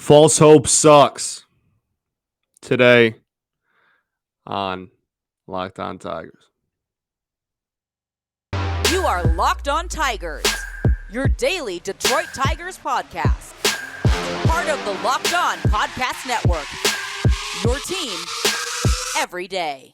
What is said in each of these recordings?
False hope sucks. Today on Locked On Tigers. You are Locked On Tigers, your daily Detroit Tigers podcast. Part of the Locked On Podcast Network, your team every day.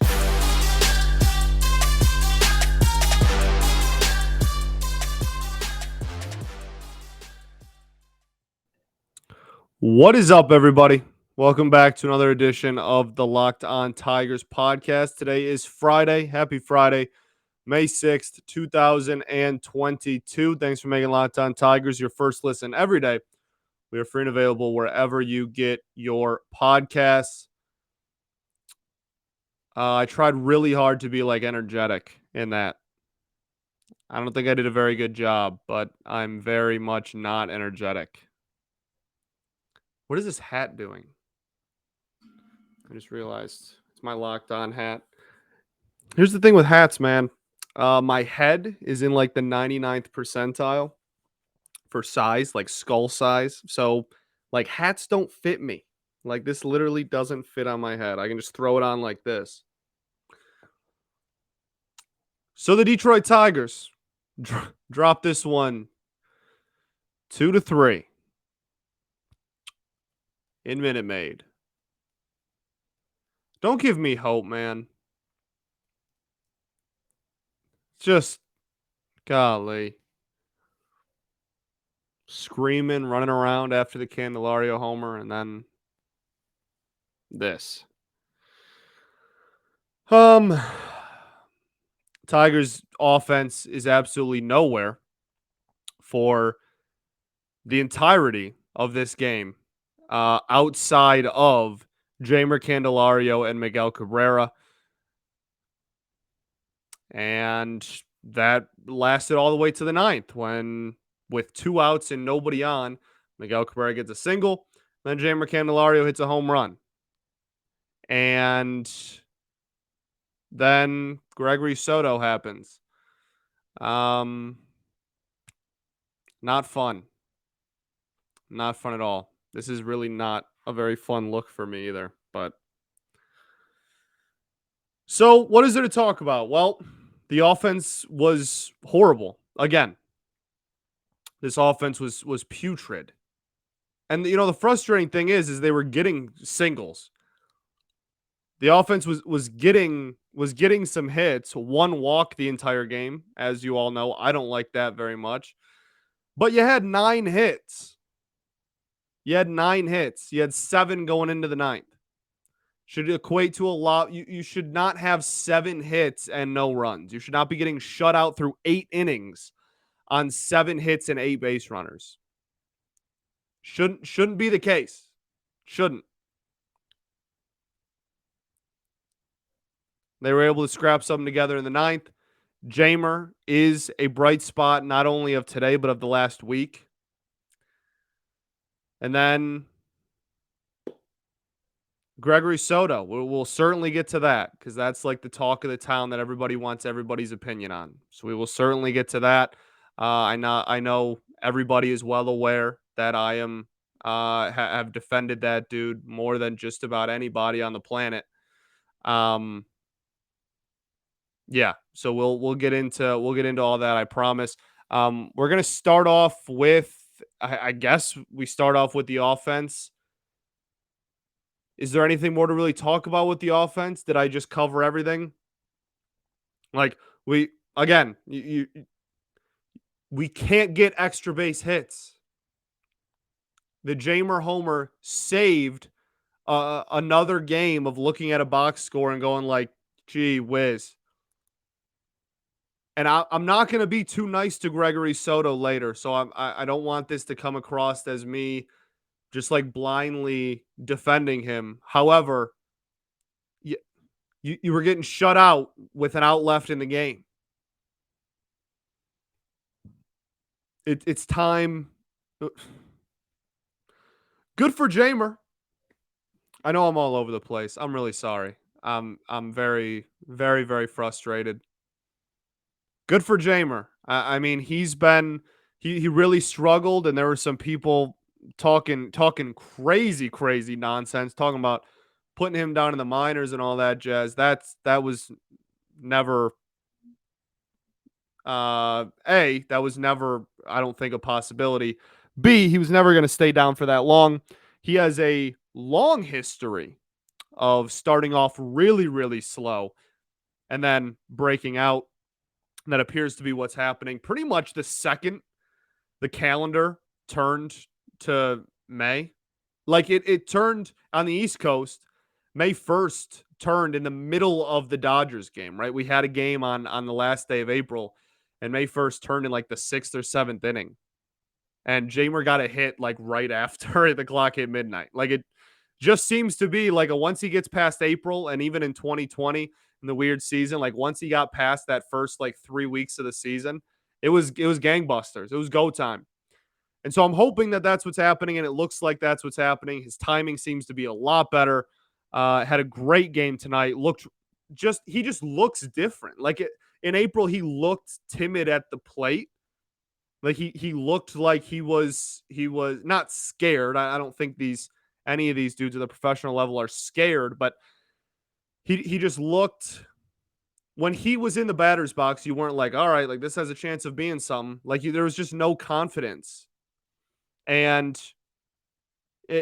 What is up, everybody? Welcome back to another edition of the Locked On Tigers podcast. Today is Friday. Happy Friday, May 6th, 2022. Thanks for making Locked On Tigers your first listen every day. We are free and available wherever you get your podcasts. I tried really hard to be energetic in that. I don't think I did a very good job, but I'm very much not energetic. What is this hat doing? I just realized it's my Locked On hat. Here's the thing with hats, man. My head is in the 99th percentile for size, like skull size. So hats don't fit me. This literally doesn't fit on my head. I can just throw it on like this. So the Detroit Tigers drop this one 2-3 in Minute Maid. Don't give me hope, man. Just golly. Screaming, running around after the Candelario homer, and then this. Tigers offense is absolutely nowhere for the entirety of this game, outside of Jeimer Candelario and Miguel Cabrera. And that lasted all the way to the ninth when, with 2 outs and nobody on, Miguel Cabrera gets a single. Then Jeimer Candelario hits a home run. And then Gregory Soto happens. Not fun. Not fun at all. This is really not a very fun look for me either. But so what is there to talk about? Well, the offense was horrible. Again, this offense was putrid. And the frustrating thing is they were getting singles. The offense was getting some hits, 1 walk the entire game, as you all know. I don't like that very much. But you had 9 hits. You had 7 going into the ninth. Should equate to a lot. You should not have 7 hits and no runs. You should not be getting shut out through 8 innings on 7 hits and 8 base runners. Shouldn't be the case. Shouldn't. They were able to scrap something together in the ninth. Jeimer is a bright spot, not only of today, but of the last week. And then Gregory Soto. We'll certainly get to that because that's the talk of the town that everybody wants everybody's opinion on. So we will certainly get to that. I know everybody is well aware that I am have defended that dude more than just about anybody on the planet. Yeah, so we'll get into all that, I promise. We're gonna start off with, I guess we start off with the offense. Is there anything more to really talk about with the offense? Did I just cover everything? We can't get extra base hits. The Jeimer homer saved another game of looking at a box score and going gee whiz. And I'm not going to be too nice to Gregory Soto later, so I don't want this to come across as me just blindly defending him. However, you were getting shut out with an out left in the game. It's time. Good for Jeimer. I know I'm all over the place. I'm really sorry. I'm very, very, very frustrated. Good for Jeimer. I mean, he really struggled, and there were some people talking crazy nonsense, talking about putting him down in the minors and all that jazz. That was never that was never, I don't think, a possibility. B, he was never going to stay down for that long. He has a long history of starting off really slow and then breaking out. And that appears to be what's happening pretty much the second the calendar turned to May. Like it turned on the East Coast. May 1st turned in the middle of the Dodgers game, right? We had a game on the last day of April, and May 1st turned in like the 6th or 7th inning. And Jamer got a hit like right after the clock hit midnight. Like it just seems to be like once he gets past April, and even in 2020 in the weird season, like once he got past that first like 3 weeks of the season, it was gangbusters. It was go time. And so I'm hoping that that's what's happening, and it looks like that's what's happening. His timing seems to be a lot better. Had a great game tonight. He just looks different. In April, he looked timid at the plate. Like he looked like he was not scared. I don't think any of these dudes at the professional level are scared, but he just looked, when he was in the batter's box, you weren't like, all right, like this has a chance of being something. There was just no confidence. And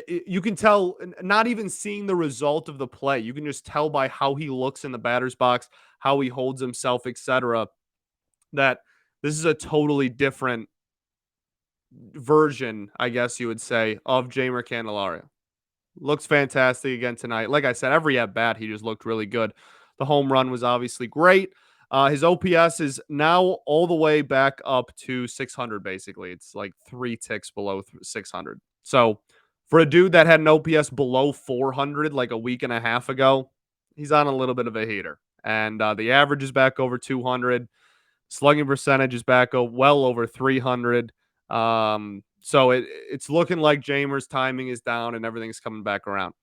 you can tell, not even seeing the result of the play, you can just tell by how he looks in the batter's box, how he holds himself, etc., that this is a totally different version, I guess you would say, of Jamer Candelario. Looks fantastic again tonight. Like I said, every at bat, he just looked really good. The home run was obviously great. His OPS is now all the way back up to 600, basically. It's like 3 ticks below 600. So for a dude that had an OPS below 400 like a week and a half ago, he's on a little bit of a heater. And the average is back over 200. Slugging percentage is back well over 300. So it's looking like Jamer's timing is down and everything's coming back around.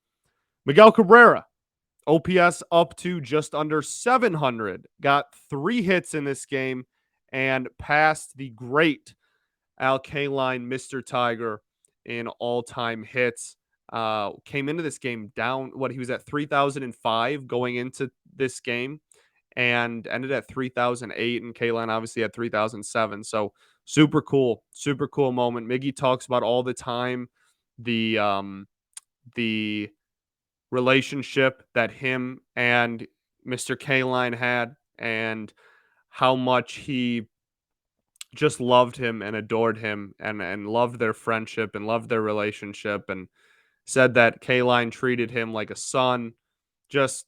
Miguel Cabrera, OPS up to just under 700. Got 3 hits in this game and passed the great Al Kaline, Mr. Tiger, in all-time hits. Came into this game down, he was at 3,005 going into this game, and ended at 3,008, and Kaline obviously had 3,007. So super cool moment. Miggy talks about all the time the relationship that him and Mr. Kaline had, and how much he just loved him and adored him, and loved their friendship and loved their relationship, and said that Kaline treated him like a son. Just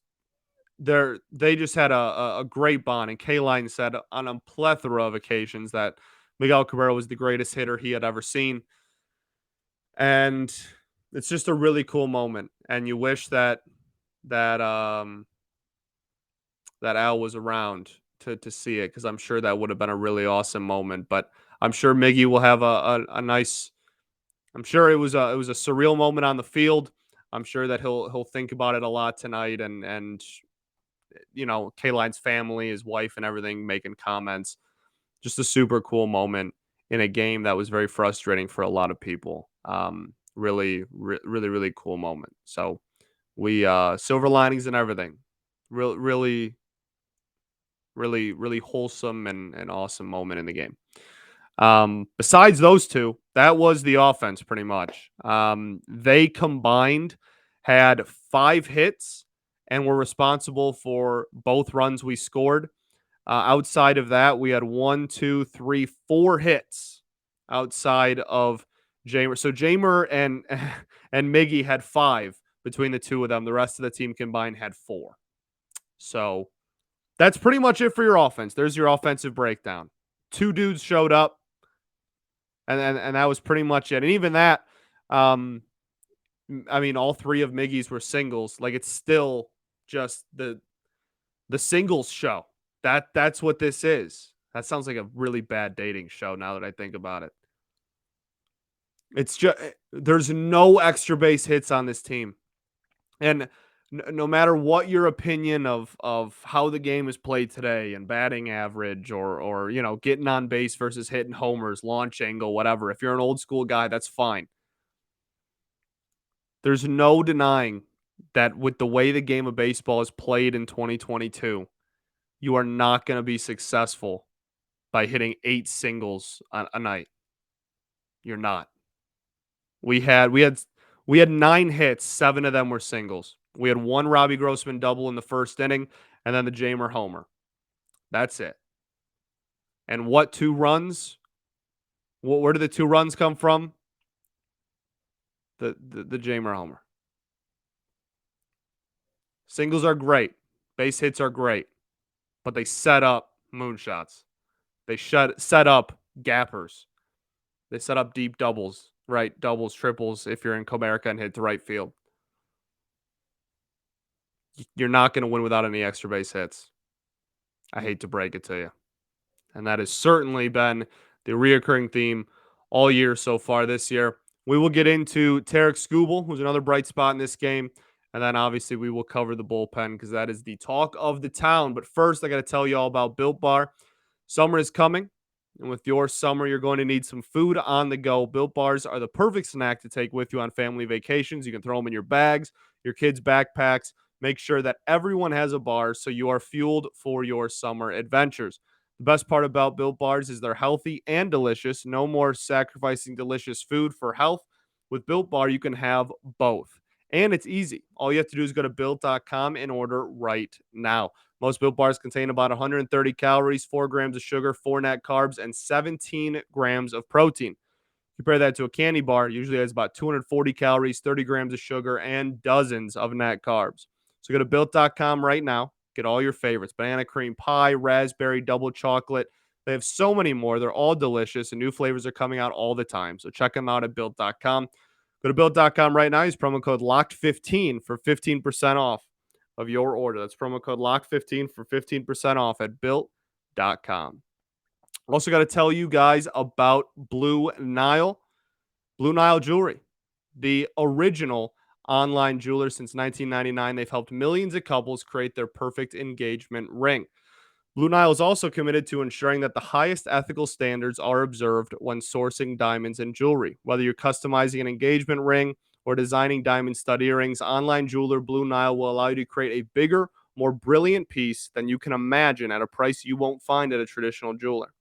they just had a great bond. And Kaline said on a plethora of occasions that Miguel Cabrera was the greatest hitter he had ever seen. And it's just a really cool moment. And you wish that Al was around to see it, because I'm sure that would have been a really awesome moment. But I'm sure Miggy will have a nice. I'm sure it was a surreal moment on the field. I'm sure that he'll think about it a lot tonight, and Kaline's family, his wife, and everything making comments. Just a super cool moment in a game that was very frustrating for a lot of people. Really cool moment. So we silver linings and everything. Really wholesome and awesome moment in the game. Besides those two, that was the offense pretty much. They combined had 5 hits and were responsible for both runs we scored. Outside of that, we had 4 hits outside of Jamer. So Jamer and and Miggy had 5 between the two of them. The rest of the team combined had 4. So that's pretty much it for your offense. There's your offensive breakdown. 2 dudes showed up, and that was pretty much it. And even that, I mean, all 3 of Miggy's were singles. Like, it's still just the singles show. That's what this is. That sounds like a really bad dating show now that I think about it. It's just, there's no extra base hits on this team. And no matter what your opinion of how the game is played today, and batting average, or getting on base versus hitting homers, launch angle, whatever, if you're an old school guy, that's fine. There's no denying that with the way the game of baseball is played in 2022, you are not going to be successful by hitting 8 singles a night. You're not. We had we had we had 9 hits, 7 of them were singles. We had one Robbie Grossman double in the first inning and then the Jamer homer. That's it. And what 2 runs? Where did the 2 runs come from? The Jamer homer. Singles are great. Base hits are great, but they set up moonshots. They set up gappers. They set up deep doubles, right? Doubles, triples if you're in Comerica and hit to right field. You're not going to win without any extra base hits. I hate to break it to you. And that has certainly been the reoccurring theme all year so far this year. We will get into Tarek Skubal, who's another bright spot in this game. And then obviously we will cover the bullpen because that is the talk of the town. But first, I got to tell you all about Built Bar. Summer is coming. And with your summer, you're going to need some food on the go. Built Bars are the perfect snack to take with you on family vacations. You can throw them in your bags, your kids' backpacks. Make sure that everyone has a bar so you are fueled for your summer adventures. The best part about Built Bars is they're healthy and delicious. No more sacrificing delicious food for health. With Built Bar, you can have both. And it's easy. All you have to do is go to built.com and order right now. Most Built Bars contain about 130 calories, 4 grams of sugar, 4 net carbs, and 17 grams of protein. Compare that to a candy bar, usually has about 240 calories, 30 grams of sugar, and dozens of net carbs. So go to built.com right now. Get all your favorites: banana cream pie, raspberry, double chocolate. They have so many more. They're all delicious, and new flavors are coming out all the time. So check them out at built.com. Go to built.com right now. Use promo code LOCKED15 for 15% off of your order. That's promo code LOCKED15 for 15% off at built.com. Also got to tell you guys about Blue Nile. Blue Nile Jewelry, the original online jeweler since 1999. They've helped millions of couples create their perfect engagement ring. Blue Nile is also committed to ensuring that the highest ethical standards are observed when sourcing diamonds and jewelry. Whether you're customizing an engagement ring or designing diamond stud earrings, online jeweler Blue Nile will allow you to create a bigger, more brilliant piece than you can imagine at a price you won't find at a traditional jeweler.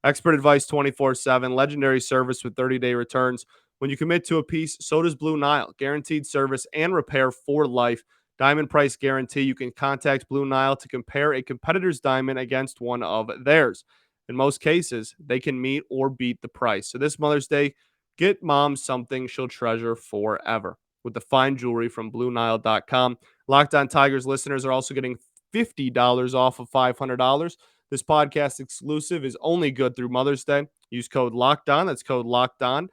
Expert advice 24/7, legendary service with 30-day returns. When you commit to a piece, so does Blue Nile. Guaranteed service and repair for life. Diamond price guarantee. You can contact Blue Nile to compare a competitor's diamond against one of theirs. In most cases, they can meet or beat the price. So this Mother's Day, get mom something she'll treasure forever with the fine jewelry from BlueNile.com. Locked On Tigers listeners are also getting $50 off of $500. This podcast exclusive is only good through Mother's Day. Use code LOCKEDON. That's code LOCKEDON.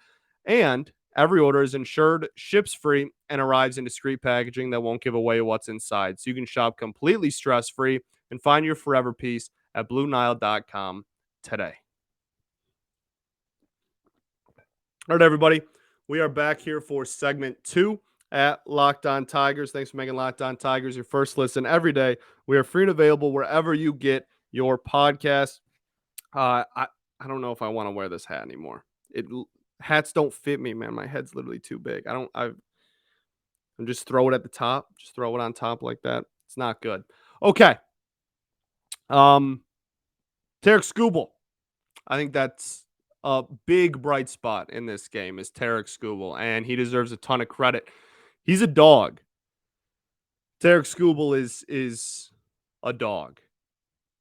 And every order is insured, ships free, and arrives in discreet packaging that won't give away what's inside. So you can shop completely stress-free and find your forever piece at BlueNile.com today. All right, everybody. We are back here for segment 2 at Locked On Tigers. Thanks for making Locked On Tigers your first listen every day. We are free and available wherever you get your podcast. I don't know if I want to wear this hat anymore. Hats don't fit me, man. My head's literally too big. I'm just throw it at the top. Just throw it on top like that. It's not good. Okay. Tarek Skubal. I think that's a big bright spot in this game is Tarek Skubal, and he deserves a ton of credit. He's a dog. Tarek Skubal is a dog.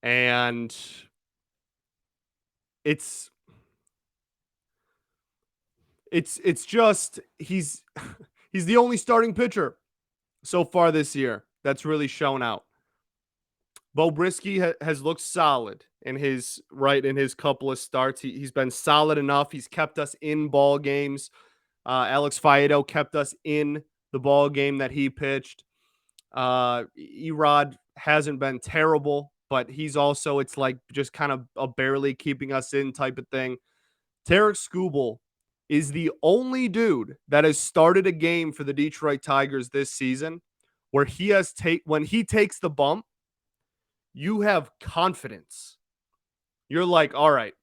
And it's just he's the only starting pitcher so far this year that's really shown out. Bo Brisky has looked solid in his couple of starts. He's been solid enough. He's kept us in ball games. Alex Faedo kept us in the ball game that he pitched. Erod hasn't been terrible, but he's also, it's like just kind of a barely keeping us in type of thing. Tarek Skubal is the only dude that has started a game for the Detroit Tigers this season where when he takes the bump, you have confidence. You're like, all right,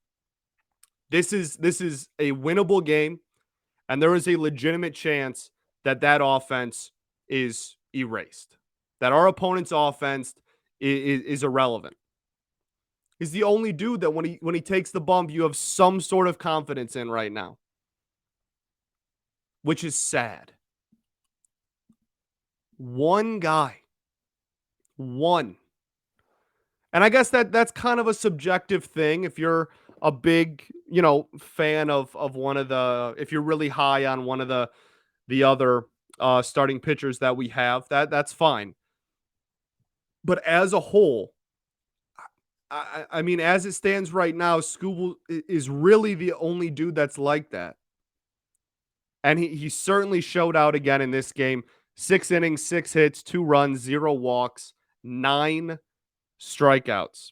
this is a winnable game, and there is a legitimate chance that offense is erased, that our opponent's offense is irrelevant. He's the only dude that when he takes the bump, you have some sort of confidence in right now, which is sad. One guy, one. And I guess that's kind of a subjective thing. If you're a big, fan of one of the, if you're really high on one of the other starting pitchers that we have, that's fine. But as a whole, I mean, as it stands right now, Scooble is really the only dude that's like that. And he certainly showed out again in this game. 6 innings, 6 hits, 2 runs, 0 walks, 9 strikeouts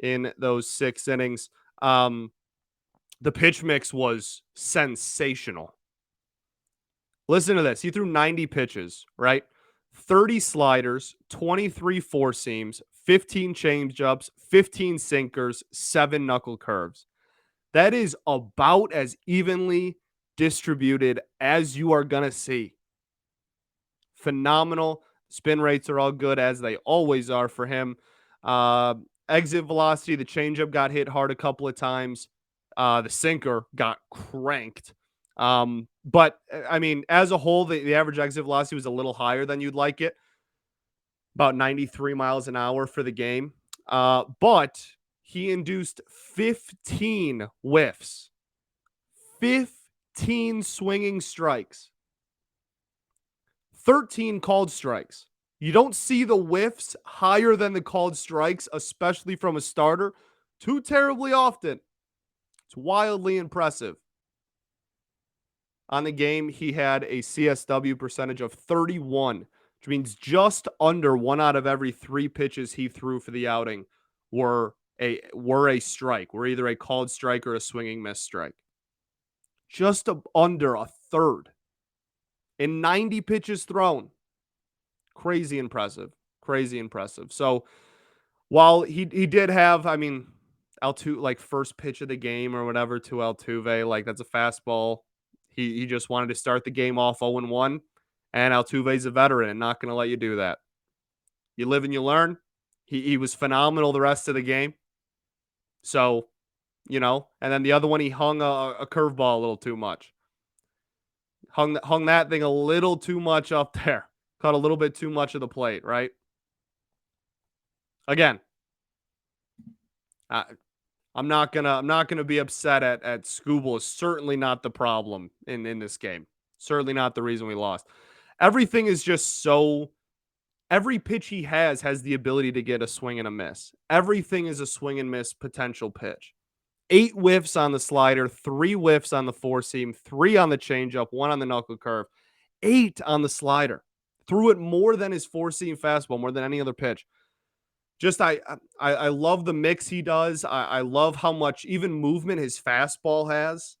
in those 6 innings. The pitch mix was sensational. Listen to this. He threw 90 pitches, right? 30 sliders, 23 four seams, 15 changeups, 15 sinkers, 7 knuckle curves. That is about as evenly distributed as you are going to see. Phenomenal. Spin rates are all good, as they always are for him. Exit velocity, the changeup got hit hard a couple of times. The sinker got cranked. But, I mean, as a whole, the average exit velocity was a little higher than you'd like it. About 93 miles an hour for the game. But he induced 15 whiffs. 15 swinging strikes. 13 called strikes. You don't see the whiffs higher than the called strikes, especially from a starter, too terribly often. It's wildly impressive. On the game, he had a CSW percentage of 31, which means just under 1 out of every 3 pitches he threw for the outing were a strike, were either a called strike or a swinging miss strike. Just under a third in 90 pitches thrown. Crazy impressive. Crazy impressive. So while he did have, I mean, Altuve, like first pitch of the game or whatever to Altuve, like that's a fastball. He just wanted to start the game off 0-1, and Altuve's a veteran and not going to let you do that. You live and you learn. He was phenomenal the rest of the game. So, and then the other one, he hung a curveball a little too much. Hung that thing a little too much up there. Caught a little bit too much of the plate, right? Again, I'm not gonna be upset at Scooble. Is certainly not the problem in this game. Certainly not the reason we lost. Everything is just so. Every pitch he has the ability to get a swing and a miss. Everything is a swing and miss potential pitch. 8 whiffs on the slider, 3 whiffs on the four seam, 3 on the changeup, 1 on the knuckle curve, 8 on the slider. Threw it more than his four seam fastball, more than any other pitch. Just I love the mix he does. I love how much even movement his fastball has.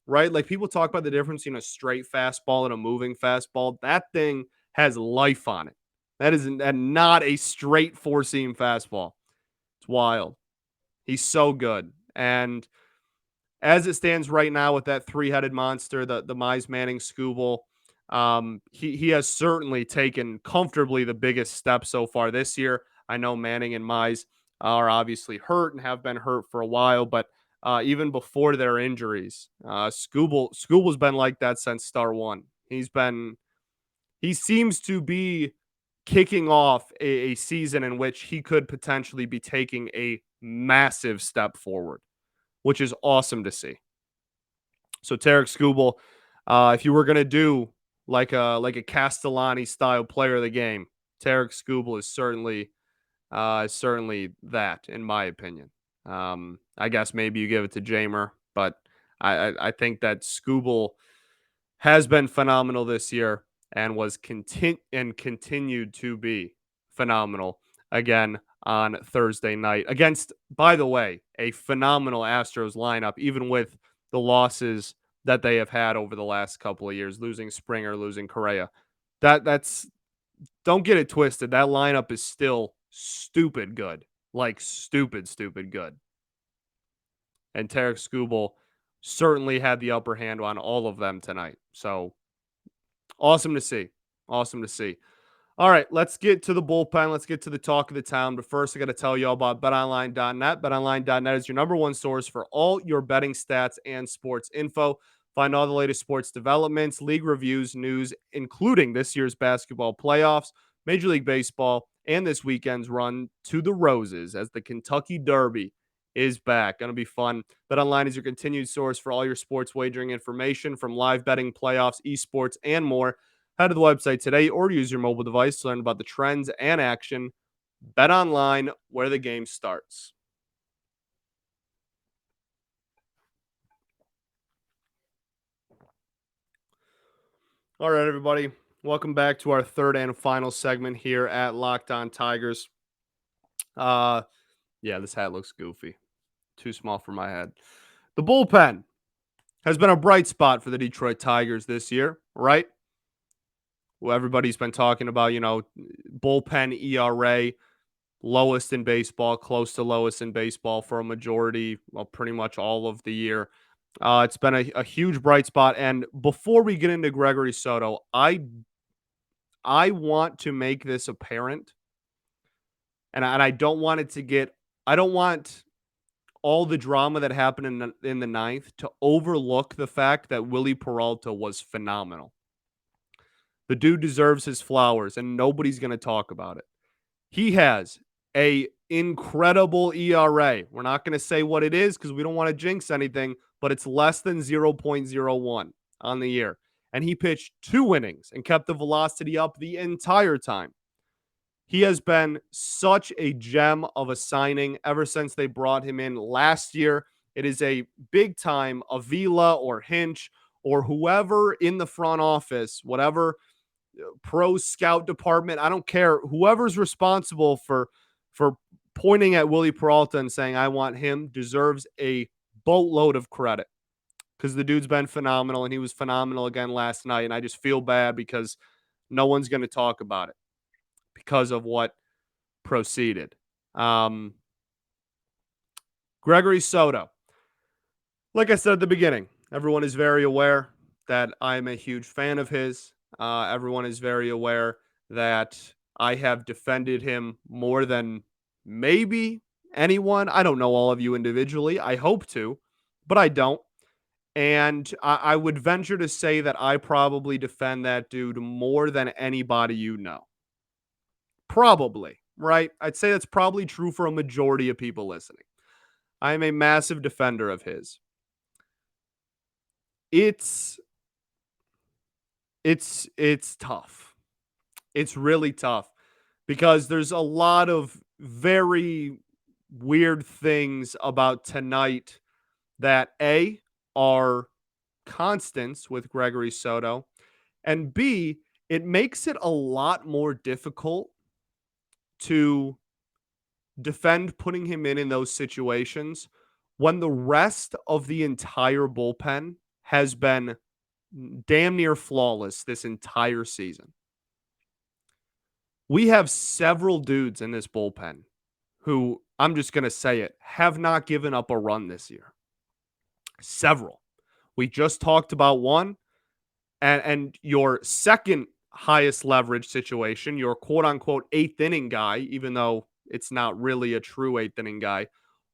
Right? Like people talk about the difference between a straight fastball and a moving fastball. That thing has life on it. That is not a straight four seam fastball. It's wild. He's so good. And as it stands right now with that 3-headed monster, the Mize Manning Scooble, he has certainly taken comfortably the biggest step so far this year. I know Manning and Mize are obviously hurt and have been hurt for a while, but even before their injuries, Scooble's been like that since Star One. He seems to be kicking off a season in which he could potentially be taking a massive step forward, which is awesome to see. So Tarek Scooble, if you were going to do like a Castellani style player of the game, Tarek Scooble is certainly that, in my opinion. I guess maybe you give it to Jamer, but I think that Scooble has been phenomenal this year and continued to be phenomenal again on Thursday night against, by the way, a phenomenal Astros lineup, even with the losses that they have had over the last couple of years, losing Springer, losing Correa. That's don't get it twisted. That lineup is still stupid good. Like stupid good. And Tarek Scooble certainly had the upper hand on all of them tonight. So Awesome to see. Awesome to see. All right, let's get to the bullpen. Let's get to the talk of the town. But first, I got to tell you all about betonline.net. Betonline.net is your number one source for all your betting stats and sports info. Find all the latest sports developments, league reviews, news, including this year's basketball playoffs, Major League Baseball, and this weekend's run to the Roses as the Kentucky Derby is back. Going to be fun. BetOnline is your continued source for all your sports wagering information from live betting, playoffs, esports, and more. Head to the website today or use your mobile device to learn about the trends and action. Bet online where the game starts. All right, everybody. Welcome back to our third and final segment here at Locked On Tigers. Yeah, this hat looks goofy. Too small for my head. The bullpen has been a bright spot for the Detroit Tigers this year, right? Well, everybody's been talking about, bullpen ERA, lowest in baseball, close to lowest in baseball for a majority, well, pretty much all of the year. It's been a huge bright spot. And before we get into Gregory Soto, I want to make this apparent, and I don't want it to get. I don't want all the drama that happened in the ninth to overlook the fact that Willie Peralta was phenomenal. The dude deserves his flowers, and nobody's going to talk about it. He has a incredible ERA. We're not going to say what it is because we don't want to jinx anything, but it's less than 0.01 on the year. And he pitched 2 innings and kept the velocity up the entire time. He has been such a gem of a signing ever since they brought him in last year. It is a big time Avila or Hinch or whoever in the front office, whatever pro scout department, I don't care, whoever's responsible for pointing at Willie Peralta and saying I want him deserves a boatload of credit because the dude's been phenomenal, and he was phenomenal again last night. And I just feel bad because no one's going to talk about it because of what proceeded. Gregory Soto, like I said at the beginning, everyone is very aware that I'm a huge fan of his. Everyone is very aware that I have defended him more than maybe anyone. I don't know all of you individually. I hope to, but I don't. And I would venture to say that I probably defend that dude more than anybody you know. Probably, right? I'd say that's probably true for a majority of people listening. I am a massive defender of his. It's tough. It's really tough because there's a lot of very weird things about tonight that A, are constants with Gregory Soto, and B, it makes it a lot more difficult to defend putting him in those situations when the rest of the entire bullpen has been damn near flawless this entire season. We have several dudes in this bullpen who, I'm just going to say it, have not given up a run this year. Several. We just talked about one, and your second highest leverage situation, your quote unquote 8th inning guy, even though it's not really a true 8th inning guy,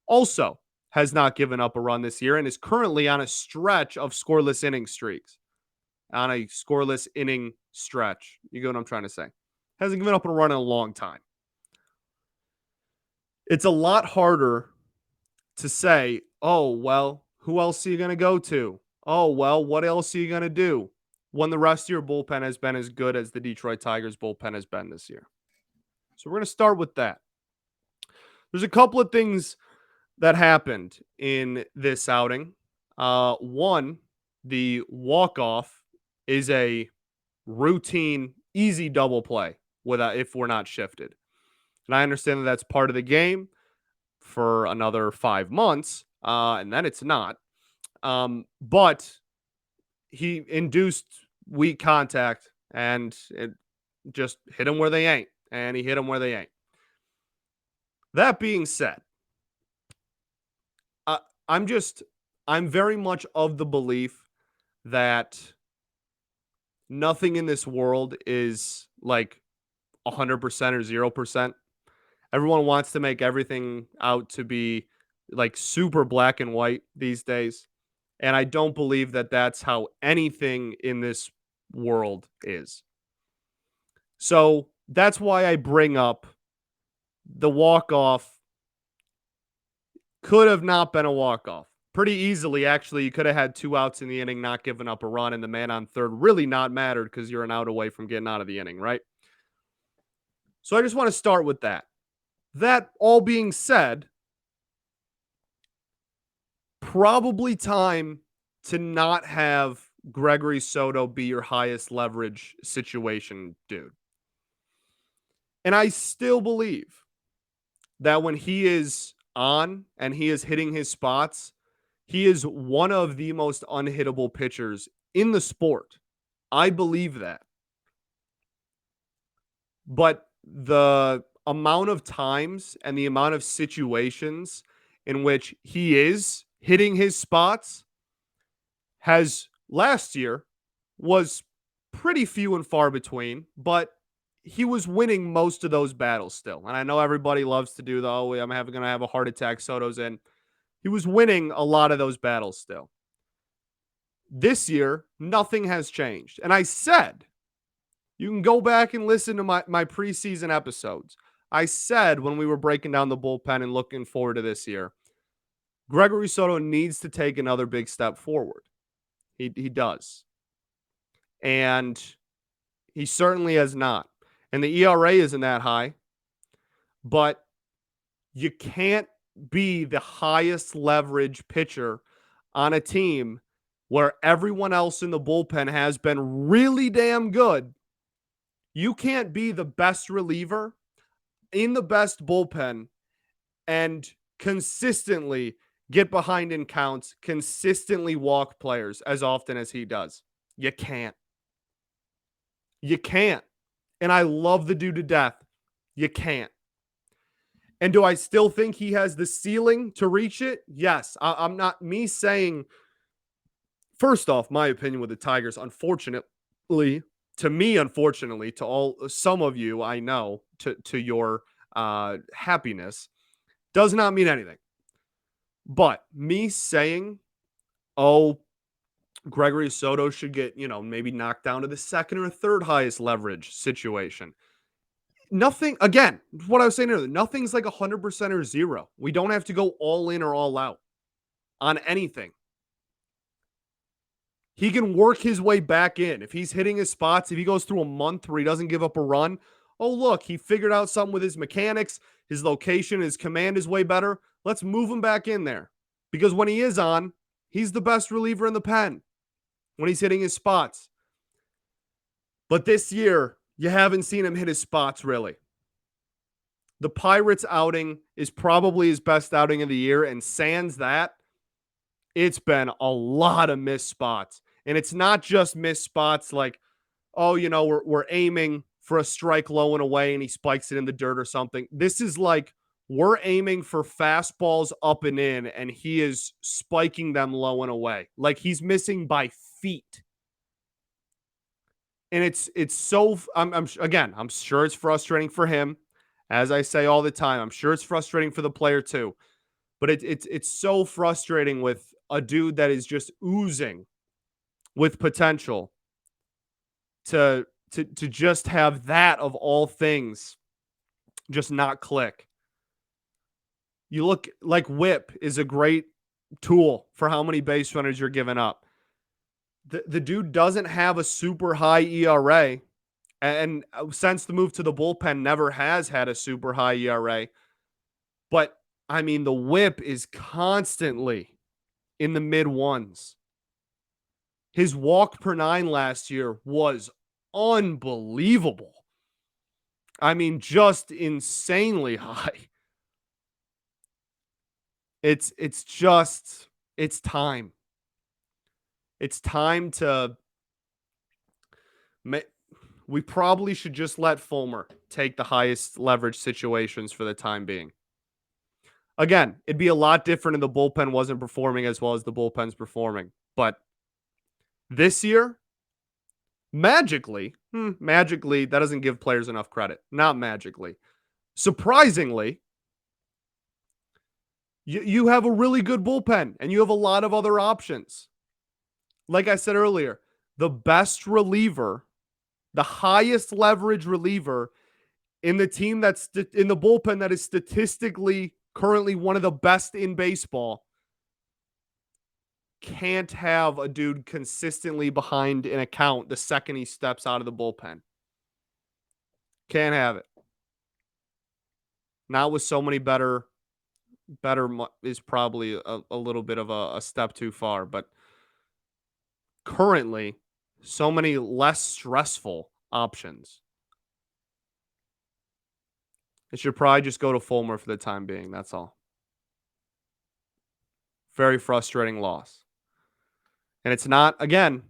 also has not given up a run this year and is currently on a stretch of scoreless inning streaks. On a scoreless inning stretch. You get what I'm trying to say? Hasn't given up a run in a long time. It's a lot harder to say, oh, well, who else are you going to go to? Oh, well, what else are you going to do when the rest of your bullpen has been as good as the Detroit Tigers bullpen has been this year? So we're going to start with that. There's a couple of things that happened in this outing. One, the walk-off is a routine, easy double play if we're not shifted. And I understand that that's part of the game for another 5 months, and then it's not. But he induced weak contact, and it just hit him where they ain't. And he hit him where they ain't. That being said, I'm very much of the belief that nothing in this world is like 100% or 0%. Everyone wants to make everything out to be like super black and white these days. And I don't believe that that's how anything in this world is. So that's why I bring up the walk-off could have not been a walk-off. Pretty easily, actually. You could have had 2 outs in the inning, not giving up a run, and the man on third really not mattered because you're an out away from getting out of the inning, right? So I just want to start with that. That all being said, probably time to not have Gregory Soto be your highest leverage situation, dude. And I still believe that when he is on and he is hitting his spots, he is one of the most unhittable pitchers in the sport. I believe that. But the amount of times and the amount of situations in which he is hitting his spots has last year was pretty few and far between, but he was winning most of those battles still. And I know everybody loves to do the, oh, I'm going to have a heart attack. Soto's in. He was winning a lot of those battles still. This year, nothing has changed. And I said, you can go back and listen to my preseason episodes. I said when we were breaking down the bullpen and looking forward to this year, Gregory Soto needs to take another big step forward. He does. And he certainly has not. And the ERA isn't that high, but you can't be the highest leverage pitcher on a team where everyone else in the bullpen has been really damn good. You can't be the best reliever in the best bullpen and consistently get behind in counts, consistently walk players as often as he does. You can't. You can't. And I love the dude to death. You can't. And do I still think he has the ceiling to reach it? Yes. I'm not me saying, first off, my opinion with the Tigers, unfortunately, to some of you, I know, to your happiness, does not mean anything. But me saying, oh, Gregory Soto should get, maybe knocked down to the second or third highest leverage situation. Nothing, again, what I was saying earlier, nothing's like 100% or zero. We don't have to go all in or all out on anything. He can work his way back in. If he's hitting his spots, if he goes through a month where he doesn't give up a run, oh, look, he figured out something with his mechanics, his location, his command is way better. Let's move him back in there. Because when he is on, he's the best reliever in the pen when he's hitting his spots. But this year, you haven't seen him hit his spots, really. The Pirates outing is probably his best outing of the year, and sans that, it's been a lot of missed spots. And it's not just missed spots like, oh, we're aiming for a strike low and away and he spikes it in the dirt or something. This is like we're aiming for fastballs up and in and he is spiking them low and away. Like he's missing by feet. And it's so, I'm sure it's frustrating for him. As I say all the time, I'm sure it's frustrating for the player too. But it's so frustrating with a dude that is just oozing with potential to just have that of all things just not click. You look like whip is a great tool for how many base runners you're giving up. The dude doesn't have a super high ERA, and since the move to the bullpen never has had a super high ERA. But I mean, the whip is constantly in the mid ones. His walk per 9 last year was unbelievable. I mean, just insanely high. It's time. It's time to we probably should just let Fulmer take the highest leverage situations for the time being. Again, it'd be a lot different if the bullpen wasn't performing as well as the bullpen's performing. But this year, Magically, magically, that doesn't give players enough credit. Not magically. Surprisingly, you have a really good bullpen and you have a lot of other options. Like I said earlier, the best reliever, the highest leverage reliever in the team that's in the bullpen that is statistically currently one of the best in baseball can't have a dude consistently behind an account the second he steps out of the bullpen. Can't have it. Not with so many better is probably a little bit of a step too far, but currently so many less stressful options. It should probably just go to Fulmer for the time being. That's all. Very frustrating loss. And it's not, again,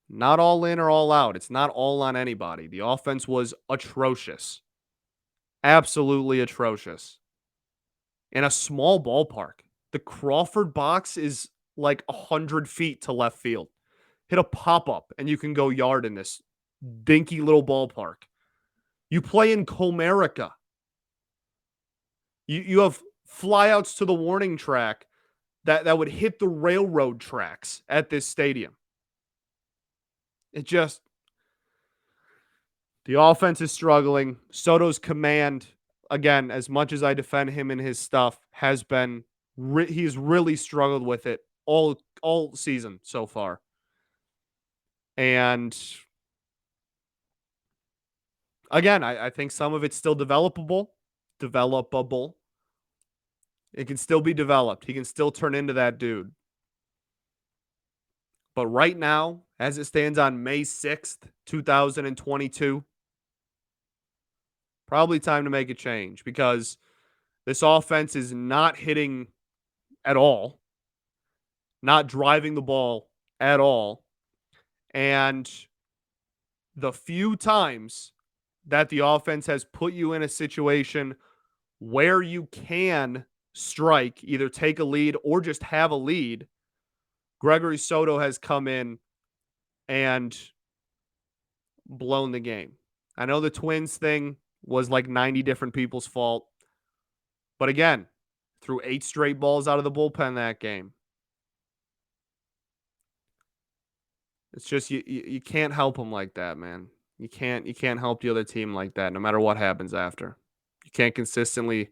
not all in or all out. It's not all on anybody. The offense was atrocious. Absolutely atrocious. In a small ballpark. The Crawford box is like 100 feet to left field. Hit a pop-up and you can go yard in this dinky little ballpark. You play in Comerica. You have flyouts to the warning track that would hit the railroad tracks at this stadium. It just, the offense is struggling. Soto's command, again, as much as I defend him and his stuff, has been, he's really struggled with it all season so far. And again, I think some of it's still developable. It can still be developed. He can still turn into that dude. But right now, as it stands on May 6th, 2022, probably time to make a change because this offense is not hitting at all, not driving the ball at all. And the few times that the offense has put you in a situation where you can strike, either take a lead or just have a lead, Gregory Soto has come in and blown the game. I know the Twins thing was like 90 different people's fault. But again, threw 8 straight balls out of the bullpen that game. It's just you can't help them like that, man. You can't help the other team like that no matter what happens after. You can't consistently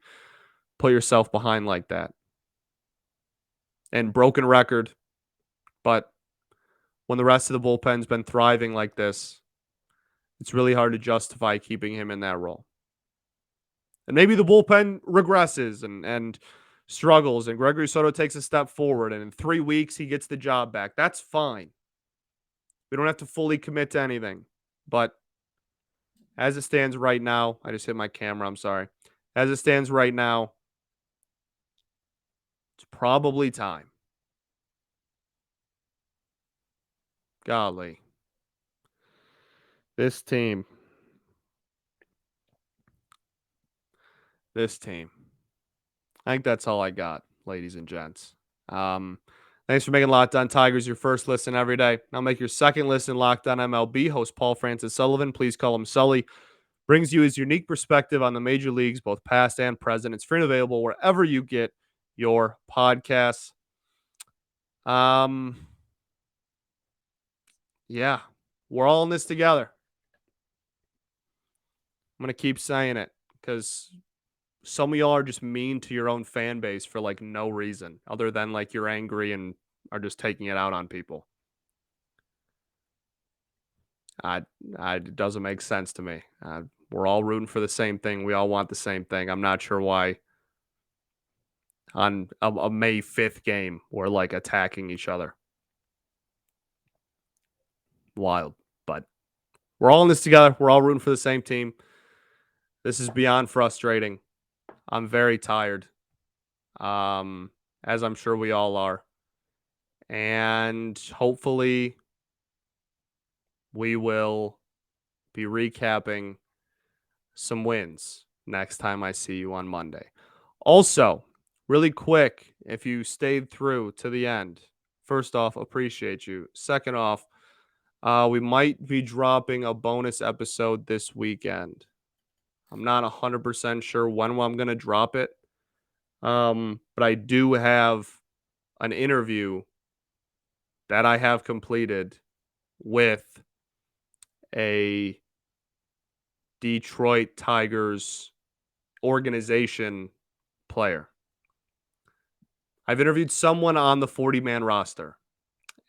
put yourself behind like that. And broken record, but when the rest of the bullpen's been thriving like this, it's really hard to justify keeping him in that role. And maybe the bullpen regresses and struggles and Gregory Soto takes a step forward and in 3 weeks he gets the job back. That's fine. We don't have to fully commit to anything. But as it stands right now, I just hit my camera, I'm sorry. As it stands right now, it's probably time. Golly. This team. I think that's all I got, ladies and gents. Thanks for making Locked On Tigers your first listen every day. Now make your second listen Locked On MLB. Host Paul Francis Sullivan, please call him Sully, brings you his unique perspective on the major leagues, both past and present. It's free and available wherever you get your podcasts. Yeah, we're all in this together. I'm going to keep saying it because some of y'all are just mean to your own fan base for like no reason other than like you're angry and are just taking it out on people. It doesn't make sense to me. We're all rooting for the same thing. We all want the same thing. I'm not sure why on a May 5th game we're like attacking each other. Wild, but we're all in this together. We're all rooting for the same team. This is beyond frustrating. I'm very tired, as I'm sure we all are. And hopefully we will be recapping some wins next time I see you on Monday. Also, really quick, if you stayed through to the end, first off, appreciate you. Second off, We might be dropping a bonus episode this weekend. I'm not 100% sure when I'm going to drop it. But I do have an interview that I have completed with a Detroit Tigers organization player. I've interviewed someone on the 40-man roster,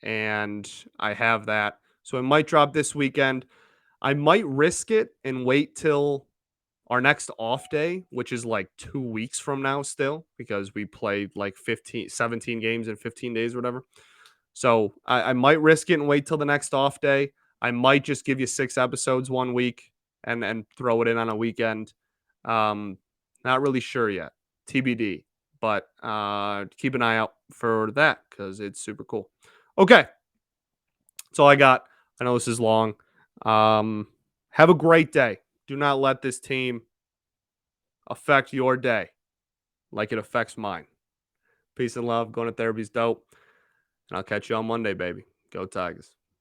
and I have that. So it might drop this weekend. I might risk it and wait till our next off day, which is like 2 weeks from now still, because we played like 17 games in 15 days or whatever. So I might risk it and wait till the next off day. I might just give you 6 episodes 1 week and throw it in on a weekend. Not really sure yet. TBD. But keep an eye out for that because it's super cool. Okay. That's all I got. I know this is long. Have a great day. Do not let this team affect your day like it affects mine. Peace and love. Going to therapy's dope. And I'll catch you on Monday, baby. Go Tigers.